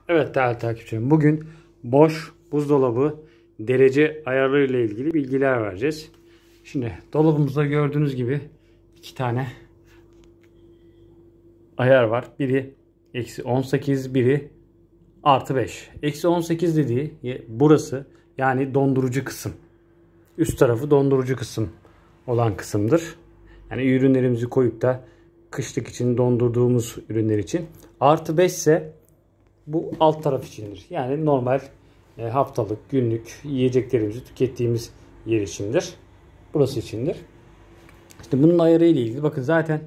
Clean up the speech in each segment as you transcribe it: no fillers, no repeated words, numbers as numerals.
Evet değerli takipçilerim, bugün boş buzdolabı derece ayarları ile ilgili bilgiler vereceğiz. Şimdi dolabımızda gördüğünüz gibi iki tane ayar var. Biri -18, biri +5. -18 dediği burası, yani dondurucu kısım. Üst tarafı dondurucu kısım olan kısımdır. Yani ürünlerimizi koyup da kışlık için dondurduğumuz ürünler için. +5 ise bu alt taraf içindir. Yani normal haftalık, günlük yiyeceklerimizi tükettiğimiz yer içindir. Burası içindir. İşte bunun ayarı ile ilgili bakın zaten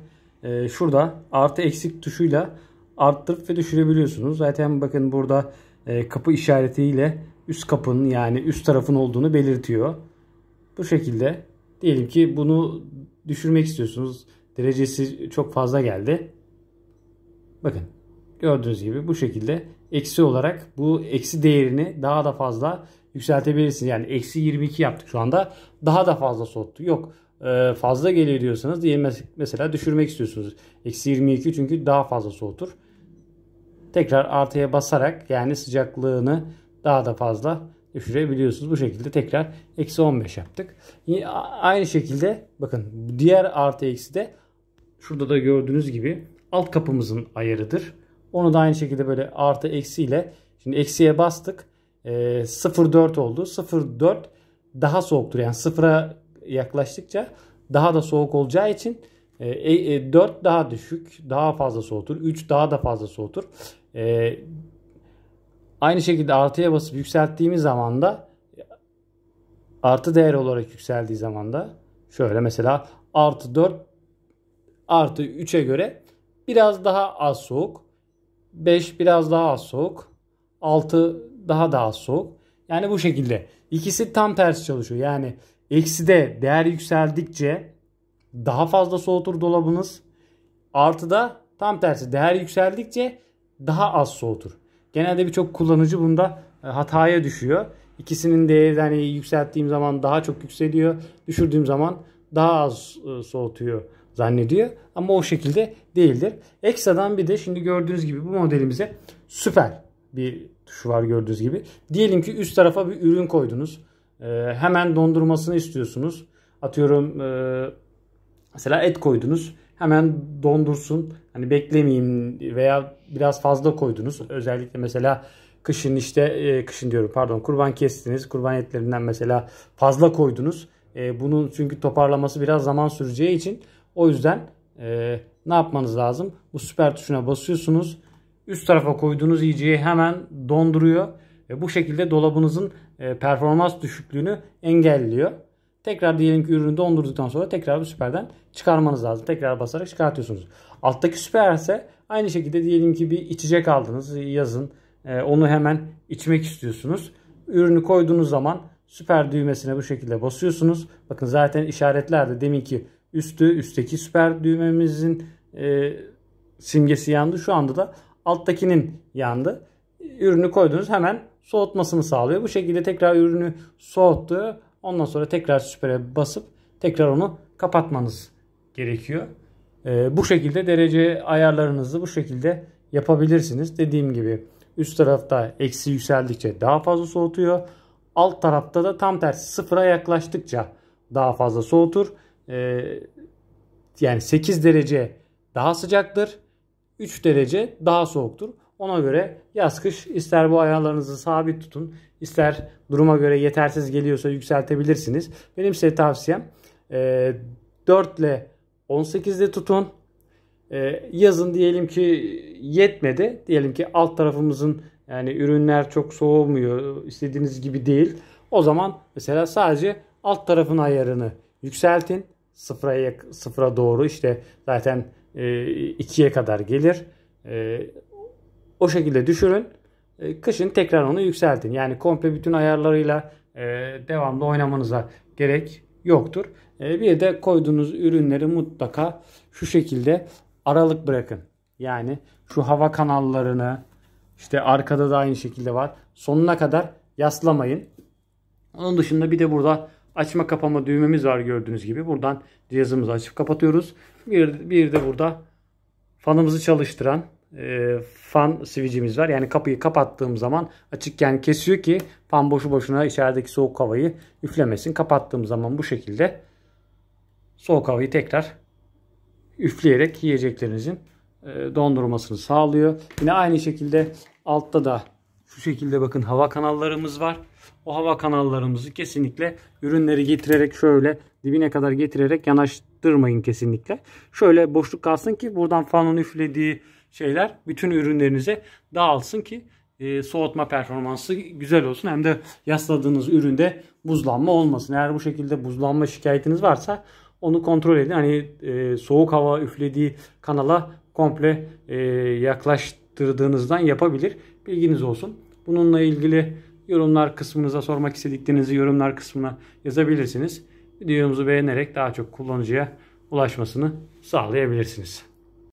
şurada artı eksik tuşuyla arttırıp ve düşürebiliyorsunuz. Zaten bakın burada kapı işaretiyle üst kapının, yani üst tarafın olduğunu belirtiyor. Bu şekilde diyelim ki bunu düşürmek istiyorsunuz. Derecesi çok fazla geldi. Bakın gördüğünüz gibi bu şekilde eksi olarak bu eksi değerini daha da fazla yükseltebilirsiniz. Yani -22 yaptık şu anda. Daha da fazla soğuttu. Yok fazla geliyor diyorsanız diyelim mesela düşürmek istiyorsunuz. -22 çünkü daha fazla soğutur. Tekrar artıya basarak yani sıcaklığını daha da fazla düşürebiliyorsunuz. Bu şekilde tekrar -15 yaptık. Yine aynı şekilde bakın diğer artı eksi de şurada da gördüğünüz gibi alt kapımızın ayarıdır. Onu da aynı şekilde böyle artı eksiyle, şimdi eksiye bastık. 0,4 oldu. 0,4 daha soğuktur. Yani sıfıra yaklaştıkça daha da soğuk olacağı için 4 daha düşük, daha fazla soğutur. 3 daha da fazla soğutur. Aynı şekilde artıya basıp yükselttiğimiz zaman da artı değer olarak yükseldiği zaman da şöyle mesela +4 +3'e göre biraz daha az soğuk. 5 biraz daha az soğuk. 6 daha da az soğuk. Yani bu şekilde. İkisi tam tersi çalışıyor. Yani ekside değer yükseldikçe daha fazla soğutur dolabınız. Artıda tam tersi, değer yükseldikçe daha az soğutur. Genelde birçok kullanıcı bunda hataya düşüyor. İkisinin değeri yani yükselttiğim zaman daha çok yükseliyor. Düşürdüğüm zaman daha az soğutuyor zannediyor. Ama o şekilde değildir. Ekstradan bir de şimdi gördüğünüz gibi bu modelimize süper bir tuşu var gördüğünüz gibi. Diyelim ki üst tarafa bir ürün koydunuz. Hemen dondurmasını istiyorsunuz. Atıyorum mesela et koydunuz. Hemen dondursun. Hani beklemeyeyim veya biraz fazla koydunuz. Özellikle mesela kışın kışın diyorum pardon, kurban kestiniz. Kurban etlerinden mesela fazla koydunuz. Bunun çünkü toparlaması biraz zaman süreceği için o yüzden ne yapmanız lazım? Bu süper tuşuna basıyorsunuz. Üst tarafa koyduğunuz yiyeceği hemen donduruyor. Ve bu şekilde dolabınızın performans düşüklüğünü engelliyor. Tekrar diyelim ki ürünü dondurduktan sonra tekrar bu süperden çıkarmanız lazım. Tekrar basarak çıkartıyorsunuz. Alttaki süper ise aynı şekilde diyelim ki bir içecek aldınız yazın. Onu hemen içmek istiyorsunuz. Ürünü koyduğunuz zaman süper düğmesine bu şekilde basıyorsunuz. Bakın zaten işaretlerde deminki üstteki süper düğmemizin simgesi yandı. Şu anda da alttakinin yandı. Ürünü koydunuz, hemen soğutmasını sağlıyor. Bu şekilde tekrar ürünü soğuttu. Ondan sonra tekrar süpere basıp tekrar onu kapatmanız gerekiyor. Bu şekilde derece ayarlarınızı bu şekilde yapabilirsiniz. Dediğim gibi üst tarafta eksi yükseldikçe daha fazla soğutuyor. Alt tarafta da tam tersi, sıfıra yaklaştıkça daha fazla soğutur. Yani 8 derece daha sıcaktır. 3 derece daha soğuktur. Ona göre yaz kış ister bu ayarlarınızı sabit tutun, ister duruma göre yetersiz geliyorsa yükseltebilirsiniz. Benim size tavsiyem 4 ile 18'de tutun. Yazın diyelim ki yetmedi. Diyelim ki alt tarafımızın yani ürünler çok soğumuyor, istediğiniz gibi değil. O zaman mesela sadece alt tarafın ayarını yükseltin. Sıfıra doğru, işte zaten 2'ye kadar gelir. O şekilde düşürün. Kışın tekrar onu yükseltin. Yani komple bütün ayarlarıyla devamlı oynamanıza gerek yoktur. Bir de koyduğunuz ürünleri mutlaka şu şekilde aralık bırakın. Yani şu hava kanallarını, işte arkada da aynı şekilde var. Sonuna kadar yaslamayın. Onun dışında bir de burada açma kapama düğmemiz var gördüğünüz gibi. Buradan cihazımızı açıp kapatıyoruz. Bir de burada fanımızı çalıştıran fan switch'imiz var. Yani kapıyı kapattığım zaman açıkken kesiyor ki fan boşu boşuna içerideki soğuk havayı üflemesin. Kapattığım zaman bu şekilde soğuk havayı tekrar üfleyerek yiyeceklerinizin dondurmasını sağlıyor. Yine aynı şekilde altta da şu şekilde bakın hava kanallarımız var. O hava kanallarımızı kesinlikle ürünleri getirerek şöyle dibine kadar getirerek yanaştırmayın kesinlikle. Şöyle boşluk kalsın ki buradan fanın üflediği şeyler bütün ürünlerinize dağılsın ki soğutma performansı güzel olsun. Hem de yasladığınız üründe buzlanma olmasın. Eğer bu şekilde buzlanma şikayetiniz varsa onu kontrol edin. Hani soğuk hava üflediği kanala komple yaklaştırdığınızdan yapabilir. Bilginiz olsun. Bununla ilgili yorumlar kısmınıza sormak istediklerinizi yorumlar kısmına yazabilirsiniz. Videomuzu beğenerek daha çok kullanıcıya ulaşmasını sağlayabilirsiniz.